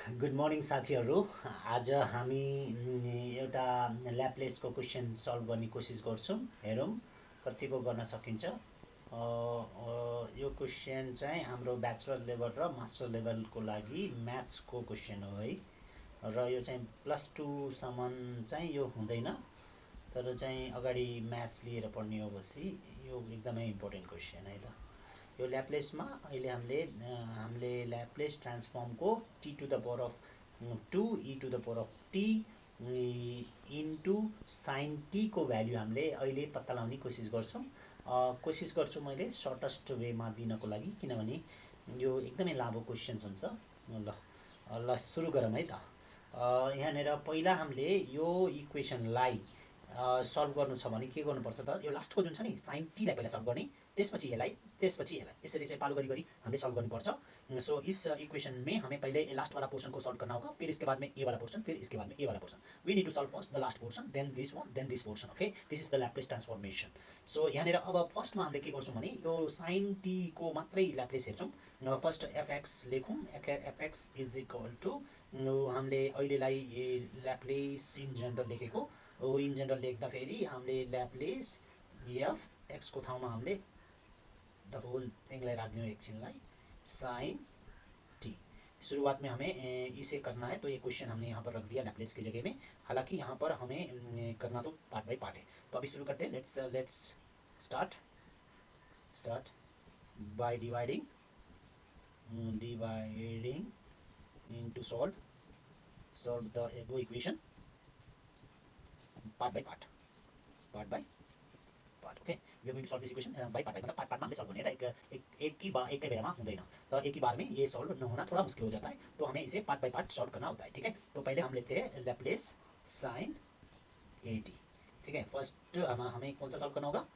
Good morning साथीहरू। आज हामी एउटा ल्याप्लेसको क्वेसन सल्भ गर्ने कोसिस गर्छौँ। हेरौँ कतिको गर्न सकिन्छ। यो क्वेसन चाहिँ हाम्रो ब्याचलर लेभल र मास्टर लेभलको लागि म्याथ्सको क्वेसन हो है। र यो चाहिँ प्लस टूसम्म चाहिँ यो हुँदैन, तर चाहिँ अगाडि म्याथ्स लिएर पढ्ने हो भनेपछि यो एकदमै इम्पोर्टेन्ट क्वेसन है त। यो ल्याप्लेसमा अहिले हामीले ल्याप्लेस ट्रान्सफर्मको T to the power of 2 E to the power of T into sine टीको भ्याल्यु हामीले अहिले पत्ता लगाउने कोसिस गर्छौँ। कोसिस गर्छु मैले सर्टेस्ट वेमा दिनको लागि, किनभने यो एकदमै लामो क्वेसन्स हुन्छ। ल सुरु गरौँ है त। यहाँनिर पहिला हामीले यो इक्वेसनलाई सल्भ गर्नु छ भने के गर्नुपर्छ त, यो लास्टको जुन छ नि साइन टीलाई पहिला सल्भ गर्ने, त्यसपछि यसलाई यसरी चाहिँ पालो गरी हमें सॉल्व करनी पड़ता। सो इस इक्वेशन में हमें पहले लास्ट वाला पोर्शन को सॉल्व करना होगा, फिर इसके बाद में ए वाला पोर्शन, फिर इसके बाद में ए वाला portion. We need to solve first the last portion, then this one, then this portion. Okay, this is the Laplace transformation. So यहाँनिर अब फर्स्टमा हामीले के गर्छौँ भने यो साइन टी को मात्रै ल्याप्लेस हेर्छौँ। फर्स्ट एफएक्स लेखौँ। एफएक्स इज इक्वल टू हामीले अहिलेलाई ल्याप्लेस इन जनरल लेखेको हो। इन जनरल लेख्दाखेरि हामीले ल्याप्लेस एफ एक्सको ठाउँमा हामीले द होल थिंगलाई राखिदिउँ एकछिनलाई, साइन टी। शुरुआत में हमें इसे करना है, तो ये क्वेश्चन हमने यहाँ पर रख दिया लैप्लेस की जगह में। हालांकि यहाँ पर हमें करना तो पार्ट बाय पार्ट है। तो अभी शुरू करते हैं। Let's start by dividing into solve the above equation part by part. Okay, we are going to solve this equation by part मतलब पार्ट में सॉल्व करने है। एक ही बेला में हुँदैन, तो एक ही बार में ये सॉल्व न होना थोड़ा मुश्किल हो जाता है, तो हमें इसे पार्ट बाय पार्ट सॉल्व करना होता है। ठीक है, तो पहले हम लेते हैं लैप्लेस साइन ए टी। ठीक है, फर्स्ट हमें कौन सा सॉल्व करना होगा,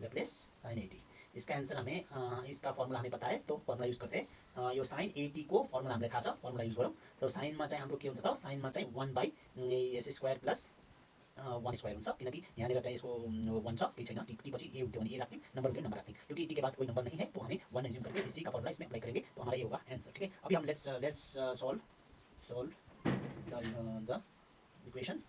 लैप्लेस साइन ए टी। इसका आंसर हमें इसका फॉर्मूला हमें पता है, तो फॉर्मूला यूज करते हैं। यो साइन ए टी को फॉर्मूला हमें थाहा छ, फॉर्मूला यूज गरौँ। तो साइनमा चाहिँ हाम्रो के हुन्छ त, साइनमा चाहिँ 1/s² प्लस 1² हुन्छ, किनकि यहाँनिर चाहिँ यसको 1 छ, केही छैन। टी पछि ए हुन्थ्यो भने ए राख्थ्यौँ, नंबर हुन्थ्यो नंबर राख्थ्यौँ, क्योंकि टी के बाद कोई नंबर नहीं है, तो हमें 1 एज्यूम करके इसी का फॉर्मूला इसमें अप्लाई करेंगे, तो हमारा ये होगा आंसर। ठीक है, अभी हम लेट्स सॉल्व द इक्वेशन।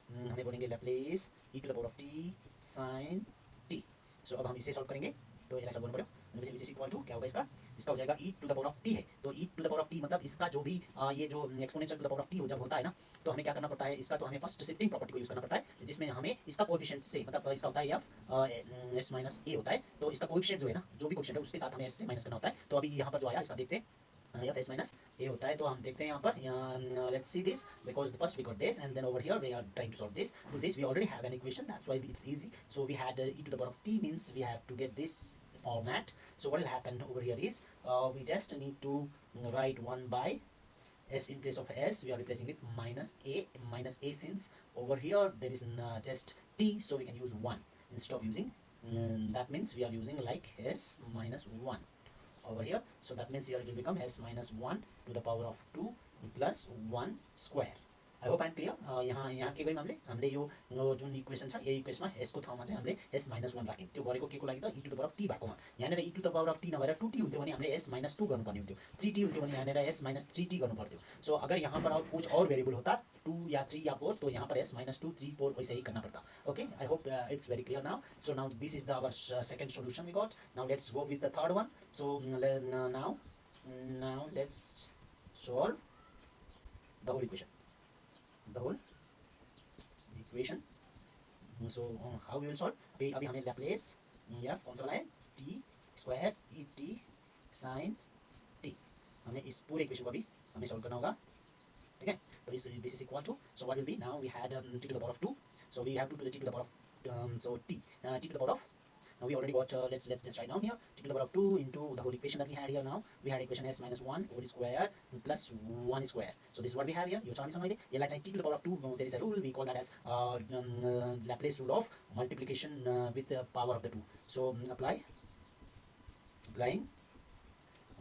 हमें बोलेंगे Laplace E to the power of T sine T. So अब हम इसे सॉल्व करेंगे, तो ये सॉल्व करना पड़ेगा। इक्वल टू क्या होगा इसका हो जाएगा E to the power of T है, तो E to the power of T मतलब इसका जो भी ये जो exponential to the power of T जब होता है ना, तो हमें क्या करना पड़ता है, इसका तो हमें फर्स्ट शिफ्टिंग प्रॉपर्टी को यूज करना पड़ता है, जिसमें हमें इसका कोएफिशिएंट से मतलब इसका होता है एफ एस माइनस ए होता है, तो इसका कोएफिशिएंट जो है ना, जो भी कोएफिशिएंट है उसके साथ हमें एस से माइनस करना होता है। तो अभी यहाँ पर जो आया इसका देखते हैं, एफ एस माइनस ए होता है, तो हम देखते हैं यहाँ पर। Let's see this, because first we got this and then over here we are trying to solve this. To this we already have an equation, that's why it's easy. So we had e to the power of t means we have to get this format. So what will happen over here is we just need to write 1 by s in place of s, we are replacing with minus a, since over here there is just t, so we can use 1 instead of using that means we are using like s minus 1 over here. So that means here it will become s minus 1 to the power of 2 plus 1 square. I hope आइम clear. यहाँ के गर्यौँ हामीले यो जुन equation छ, यही इक्वेसनमा यसको ठाउँमा चाहिँ हामीले s माइनस 1 राख्यौँ। त्यो गरेको के को लागि त, E to the power of T भएकोमा। यहाँनिर E to the power of T नभएर 2t हुन्थ्यो भने हामीले s माइनस 2 गर्नुपर्ने हुन्थ्यो, 3t हुन्थ्यो भने यहाँनिर s माइनस 3t गर्नु पर्थ्यो। सो अगर यहाँ पर और कुछ और वेरिएबल होता 2 या 3 या 4, तो यहाँ पर s माइनस 2 3 4 वैसे ही करना पड़ता। Okay, I hope it's very clear now. So now this is the our second solution we got. Now let's go with the third one. So now let's solve the whole equation. So how we will solve, अभी हमें Laplace f कौन सा वाला है, t square e t sine t, हमें इस पूरे equation को अभी हमें सॉल्व करना होगा। ठीक है, तो this is equal to, so what will be, now we had t to the power of 2, so we have to do the t to the power of so t to the power of, now we already got let's just write down here t to the power of 2 into the whole equation that we had here. Now we had equation s minus 1 whole square plus 1 square, so this is what we have here. यो chart समझले, ये like t to the power of 2, there is a rule we call that as Laplace rule of multiplication with the power of the 2. So applying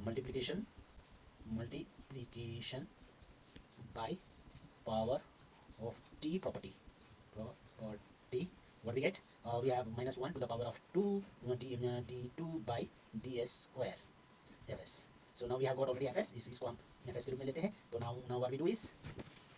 multiplication by power of t property, what we get, we have minus 1 to the power of 2 d2 by ds square fs. So now we have got already fs, इसको हम fs के रूप में लेते हैं। तो now what we do is,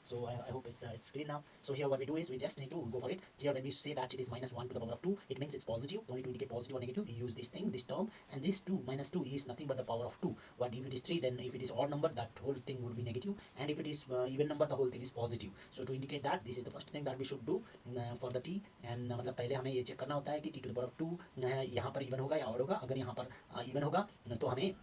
so I hope it's clear now. So here what we do is we just need to go for it. Here when we say that it is minus 1 to the power of 2, it means it's positive. Don't need to indicate positive or negative. We use this thing, this term, and this 2 minus 2 is nothing but the power of 2. But if it is 3, then if it is odd number, that whole thing would be negative, and if it is even number, the whole thing is positive. So to indicate that, this is the first thing that we should do for the t. And मतलब पहले हमें ये check करना होता है कि t to the power of 2 यहाँ पर इवन होगा या ऑड होगा। अगर यहाँ पर इवन होगा तो हमें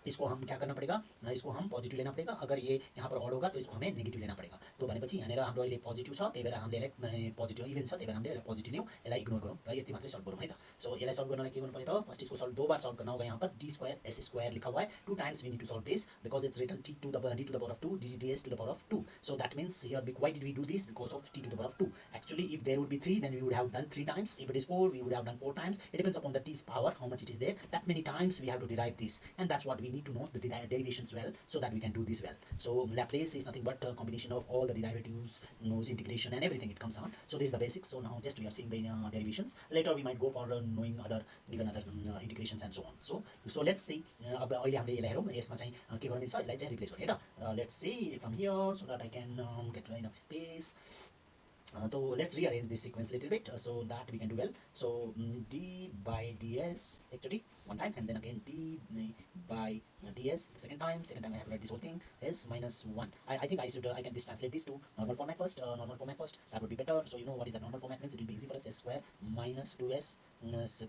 इसको हम क्या करना पड़ेगा, इसको हम पॉजिटिव लेना पड़ेगा। अगर ये यहाँ पर ऑड होगा तो इसको हमें नेगेटिव लेना पड़ेगा। तो भनेपछि यहाँनिर हाम्रो अहिले पोजिटिभ छ, त्यही भएर हामीले पोजिटिभ इभेन छ, त्यही भएर हामीले पोजिटिभ ल्याउँ, यसलाई इग्नोर गरौँ र यति मात्रै सल्भ गरौँ है त। सो यसलाई सल्भ गर्नलाई के गर्नु पर्यो त, फर्स्ट इसको सल्भ 2 बार सल्भ करना होगा। यहाँ पर डी स्क्वायर एस स्क्वायर लिखा हुआ है, 2 times we need to solve this because it's written t to the power of 2 d d s to the power of 2. So that means here why did we do this, because of t to the power of 2. Actually if there would be 3 then we would have done 3 times, if it is 4 we would have done 4 times. It depends upon the t's power how much it is there, that many times we have to derive this, and that's what we need to know the derivations well, so that we can do this well. So Laplace is nothing but a combination of all the derivatives, knows integration and everything it comes down. So this is the basics. So now just we are seeing the derivations. Later we might go for knowing other even other integrations and so on. So let's see. अब अहिले हामीले यसलाई हेरौँ, यसमा चाहिँ के गर्ने छ, यसलाई चाहिँ रिप्लेस गर्ने है त। Let's see from here so that I can get enough space. So let's rearrange this sequence a little bit so that we can do well. So d by ds actually one time, and then again d by ds the second time I have to write this whole thing is minus 1. I think I can translate this to normal format first. That would be better. So you know what is the normal format means. It will be easy for us. S square minus 2s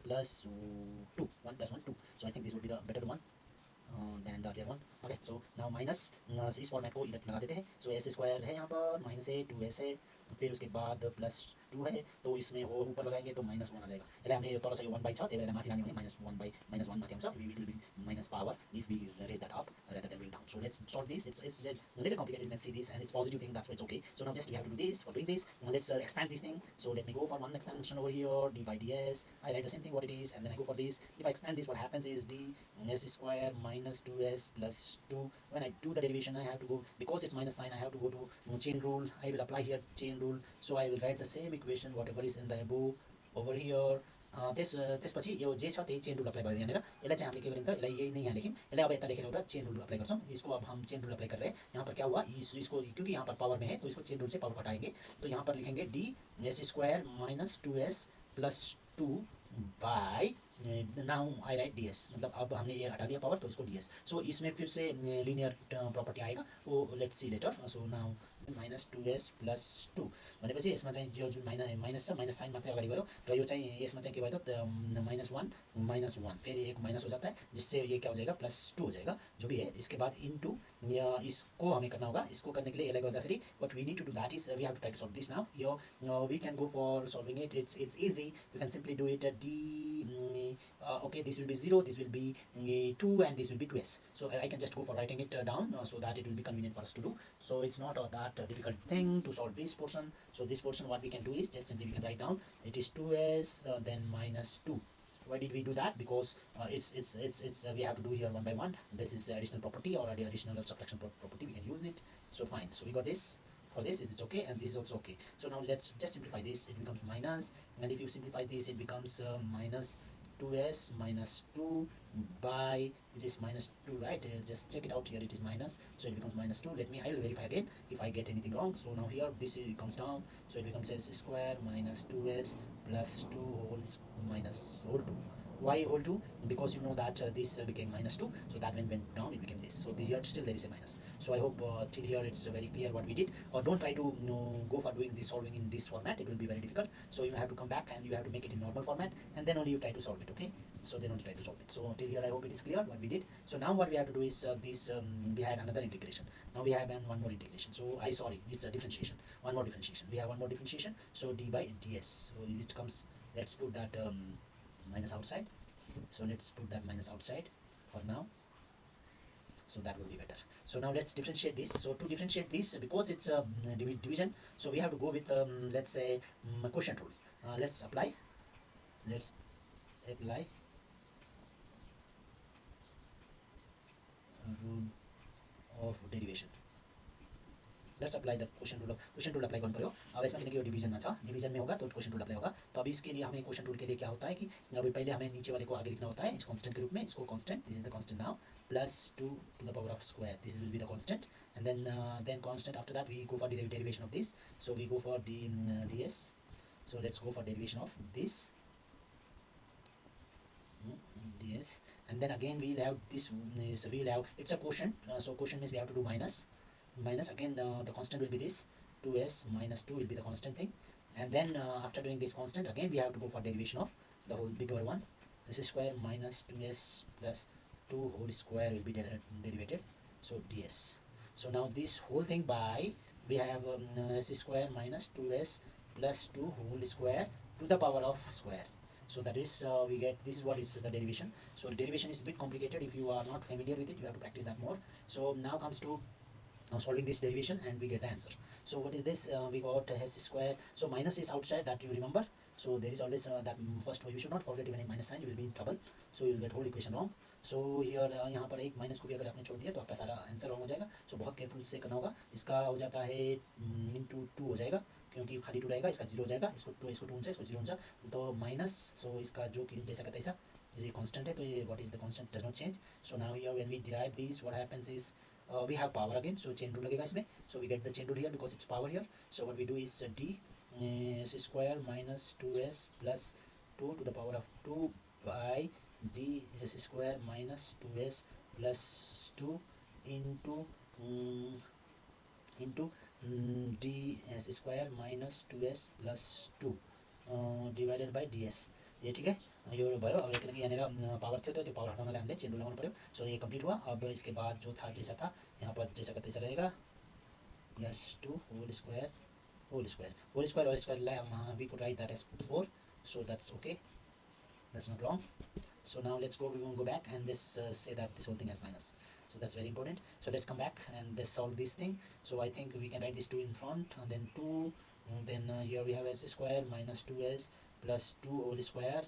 plus 2, 1 plus 1 2. So I think this would be the better one than the other one. Okay, so now minus इस format को इधर लगा देते हैं. So S square है यहाँ पर, minus है, 2s है, फिर उसके बाद प्लस 2 है, तो इसमें वो ऊपर लगाएंगे तो माइनस 1 आ जाएगा. यसलाई हामीले तल चाहिँ 1 बाई छ, त्यही भएर माथि लाने भने माइनस 1 बाई माइनस 1 माथि आउँछ. It will be minus power if we raise that up rather than bring down. So let's solve this. It's a little complicated. Let's see this, and it's positive thing, that's why it's okay. So now just we have to do this. For doing this, now let's expand this thing. So let me go for one expansion over here, d by ds. I write the same thing what it is, and then I go for this. If I expand this, what happens is d s square minus 2s plus 2. When I do the derivation, I have to go, because it's minus sign, I have to go to chain rule. I will apply here chain rule. So I will write the same equation whatever is in the above over here. त्यसपछि यो जे छ त्यही chain rule apply गरिदियो यहाँनिर. यसलाई चाहिँ हामीले के गर्यौँ त, यसलाई यही नै यहाँ लेख्यौँ. यसलाई अब यता लेखेर एउटा चेन रुल अप्लाई गर्छौँ. इसको अब हम चेन रुल अप्लाई कर रहे हैं. यहाँ पर क्या हुआ, इसको क्योंकि यहाँ पर पावर में है तो इसको चेन रूल से पावर घटाएंगे. तो यहाँ पर लिखेंगे D S square minus 2s plus 2 by, now I right D S, मतलब अब हमने ये हटा दिया पावर तो इसको डी एस. सो इसमें फिर से लीनियर प्रॉपर्टी आएगा, वो let's see later. So now minus 2s plus 2 भनेपछि यसमा चाहिँ जो जुन माइनस छ, माइनस साइन मात्रै अगाडि गयो र यो चाहिँ यसमा चाहिँ के भयो त माइनस 1 फेरि एक माइनस हो जाता है, जिससे ये क्या हो जाएगा प्लस 2 हो जाएगा, जो भी है. इसके बाद इनटू इसको हमें करना होगा. इसको करने के लिए यसलाई गर्दाखेरि what we need to do that is we have to try to solve this now. यो we can go for solving it. It's easy. You can simply do it d okay, this will be 0, this will be 2, and this will be 2s. So I can just go for writing it down so that it will be convenient for us to do. So it's not that difficult thing to solve this portion. So this portion what we can do is just simply we can write down it is 2s then minus 2. Why did we do that? Because it's we have to do here one by one. This is the additional property or the additional subtraction property, we can use it. So fine, so we got this. For this is okay, and this is also okay. So now let's just simplify this. It becomes minus, and if you simplify this it becomes minus 2s minus 2 by, it is minus 2, right? Just check it out here, it is minus, so it becomes minus 2. I will verify again if I get anything wrong. So now here this comes down, so it becomes s square minus 2s plus 2 whole 2. Why whole 2? Because you know that this became minus 2, so that when went down it became this. So here still there is a minus. So I hope till here it's very clear what we did. Or don't try to go for doing this solving in this format, it will be very difficult. So you have to come back and you have to make it in normal format, and then only you try to solve it. Okay, so then only try to solve it. So till here I hope it is clear what we did. So now what we have to do is we had another integration. Now we have one more integration. So it's a differentiation. One more differentiation. We have one more differentiation. So d by ds. So it comes. Let's put that minus outside. So let's put that minus outside for now. So that will be better. So now let's differentiate this. So to differentiate this, because it's a division, so we have to go with let's say quotient rule. Let's apply rule of derivation. Let's apply the question rule apply गर्नु पर्यो। अब यसमा किनकि यो डिभिजनमा छ, division में होगा तो question rule apply होगा। तो अभी इसके लिए हमें क्वेश्चन रूल के लिए क्या होता है कि अभी पहले हमें नीचे वाले को आगे लिखना होता है इस कांस्टेंट के रूप में, इसको constant, this is the constant now, plus 2 to the power of square, this will be the constant, and then constant, after that we go for derivation of this, so we go for ds, so let's go for derivation of this ds, and then again we'll have this is we'll have, it's a quotient, so quotient means we have to do minus again, the constant will be this 2s minus 2 will be the constant thing, and then after doing this constant again we have to go for derivation of the whole bigger one, s square minus 2s plus 2 whole square will be derivated, so ds. So now this whole thing by we have s square minus 2s plus 2 whole square to the power of square. So that is we get, this is what is the derivation. So derivation is a bit complicated. If you are not familiar with it, you have to practice that more. So now comes to solving this derivation and we get the answer. So what is this? We got s square. So minus is outside, that you remember. So there is always that first, you should not forget, even in minus sign you will be in trouble, so you will get whole equation wrong. So here यहाँ पर एक minus को भी अगर आपने छोड़ दिया तो आपका सारा आंसर रॉन्ग हो जाएगा. सो बहुत केयरफुल से करना होगा. इसका हो जाता है इंटू 2 हो जाएगा, क्योंकि खाली 2 रहेगा, इसका 0 हो जाएगा, इसको 2 ऊंचा, इसको 0 ऊंचा, तो माइनस. सो इसका जो कि जैसा का तैसा, ये कांस्टेंट है, तो ये what is the constant does not change. So now here when we derive this, what happens is we have power again, so chain rule लगेगा इसमें. So we get the chain rule here because it's power here. So what we do is d s square minus 2s plus 2 to the power of 2 by d s square minus 2s plus 2 into d s square minus 2s plus 2 divided by ds. ये ठीक है, यो भयो. अब किनकि यहाँनिर power थियो त्यो power हटाउनलाई हामीले चेन रुल लगाउनु पऱ्यो. सो ये कम्प्लिट हुआ. अब इसके बाद जो था जैसा था यहाँ पर जैसा का तैसा रहेगा, प्लस 2 होल स्क्वायर और square we could write that as 4. So that's okay, that's not wrong. So now let's go back and this say that this whole thing has minus, so that's very important. So let's come back and let's solve this thing. So I think we can write this 2 in front and then 2, and then here we have s square minus 2s plus 2 whole square.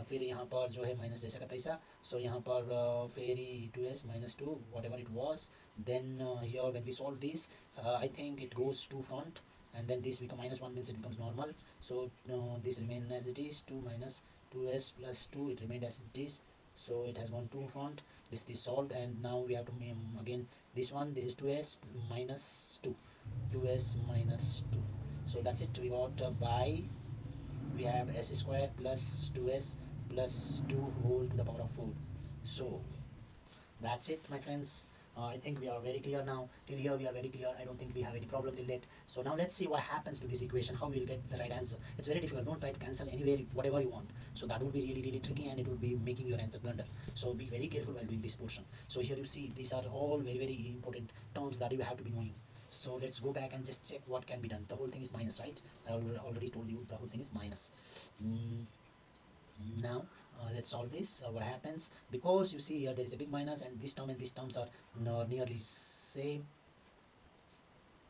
फिर यहाँ पर जो है minus जैसा का तैसा. सो यहाँ पर फिर 2s minus 2 whatever it was, then here when we solve this I think it goes to front, and then this become minus 1 means it becomes normal. So this remain as it is, 2 minus 2s plus 2, it remained as it is, so it has gone to front. This is solved, and now we have to again this one, this is 2s minus 2, 2s minus 2. So that's it, we got by we have s square plus 2s plus 2 whole to the power of 4. So that's it, my friends. I think we are very clear now. Till here we are very clear. I don't think we have any problem till that. So now let's see what happens to this equation, how we will get the right answer. It's very difficult. Don't try to cancel anywhere whatever you want. So that would be really tricky, and it will be making your answer blunder. So be very careful while doing this portion. So here you see these are all very important terms that you have to be knowing. So let's go back and just check what can be done. The whole thing is minus, right? I already told you the whole thing is minus. Now let's solve this. What happens, because you see here there is a big minus and this term and these terms are nearly same.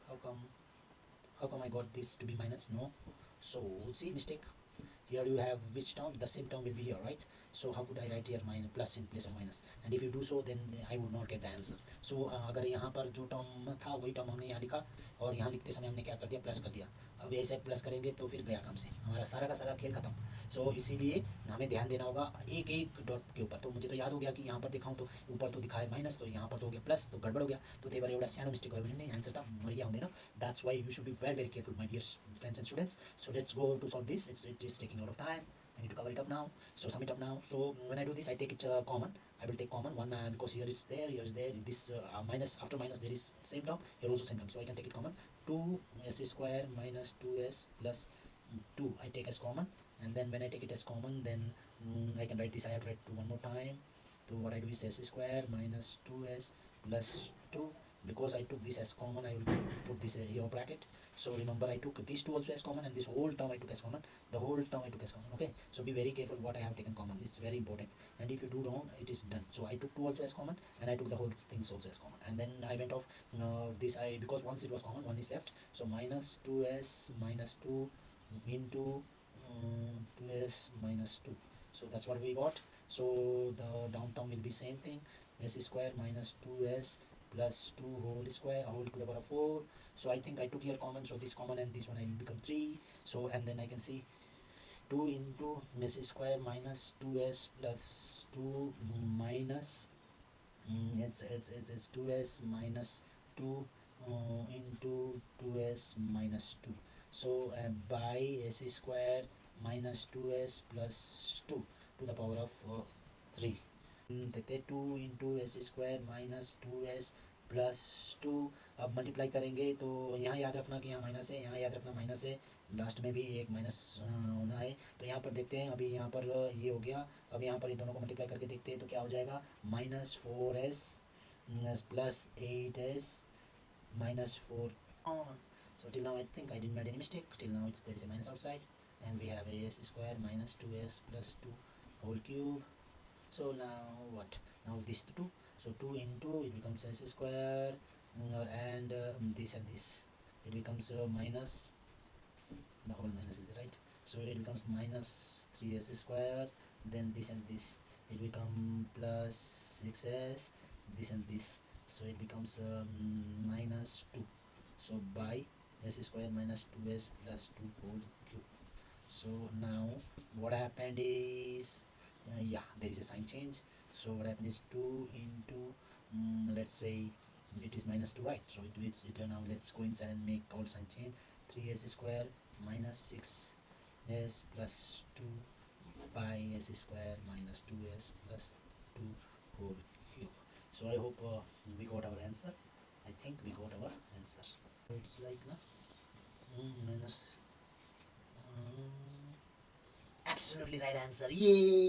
How come I got this to be minus? No. So see, mistake. Here you have which term, the same term will be here, right? So how could I write here minus plus in place of minus? And if you do so, then I would not get the answer. So अगर यहाँ पर जो term था वही term हमने यहाँ लिखा, और यहाँ लिखते समय हमने क्या कर दिया, प्लस कर दिया. अब ऐसे प्लस करेंगे तो फिर गया काम से, हमारा सारा का सारा खेल खत्म. सो इसीलिए हमें ध्यान देना होगा एक एक डॉट के ऊपर. तो मुझे तो याद हो गया कि यहाँ पर दिखाऊँ तो ऊपर तो दिखा है माइनस, तो यहाँ पर तो हो गया प्लस, तो गड़बड़ हो गया. तो त्यही भएर एउटा सानो मिस्टेक भयो भने नै आन्सर त मरिया हुँदैन. That's why you should be very careful, my dear friends and students. So let's go to solve this. It is taking a lot of time. I need to cover it up now. So sum it up now. So when I do this, I take it common. I will take common one because here it's there, here is there. This minus, after minus there is same term. Here also same term. So I can take it common. 2s square minus 2s plus 2 I take as common. And then when I take it as common, then I can write this. I have to write 2 one more time. So what I do is s square minus 2s plus 2. Because I took this as common, I will put this here bracket. So remember, I took these two also as common, and this whole term I took as common. The whole term I took as common. Okay. So be very careful what I have taken common. It's very important. And if you do wrong, it is done. So I took 2 also as common, and I took the whole things also as common. And then I went off this. Because once it was common, one is left. So minus 2s minus 2 into 2s minus 2. So that's what we got. So the down term will be same thing. S square minus 2s plus 2 whole square whole to the power of 4. So I think I took here common, so this common and this one will become 3. So and then I can see 2 into s square minus 2s plus 2 minus it's 2s minus 2 into 2s minus 2. So by s square minus 2s plus 2 to the power of 3 देखते हैं 2 into S square minus 2s plus 2. अब multiply करेंगे तो यहाँ याद रखना कि यहाँ माइनस है, यहाँ याद रखना माइनस है, लास्ट में भी एक माइनस होना है. तो यहाँ पर देखते हैं, अभी यहाँ पर ये हो गया. अब यहाँ पर ये दोनों को मल्टीप्लाई करके देखते हैं तो क्या हो जाएगा, -4s plus 8s minus 4 on. So till now I think I didn't make any mistake. Till now there is a minus outside, and we have a s square minus 2s plus 2 whole cube. So now what? Now this 2. So 2 into it becomes s square, and this and this. It becomes minus, the whole minus is right. So it becomes minus 3s square. Then this and this. It becomes plus 6s. This and this. So it becomes minus 2. So by s square minus 2s plus 2 whole cube. So now what happened is, yeah, there is a sign change. So what happened is 2 into let's say it is minus 2, right? So it is it. Now let's go inside and make all sign change. 3s square minus 6s plus 2 by s square minus 2s plus 2 whole cube. So I hope we got our answer. I think we got our answer. So it's like minus absolutely right answer. Yay!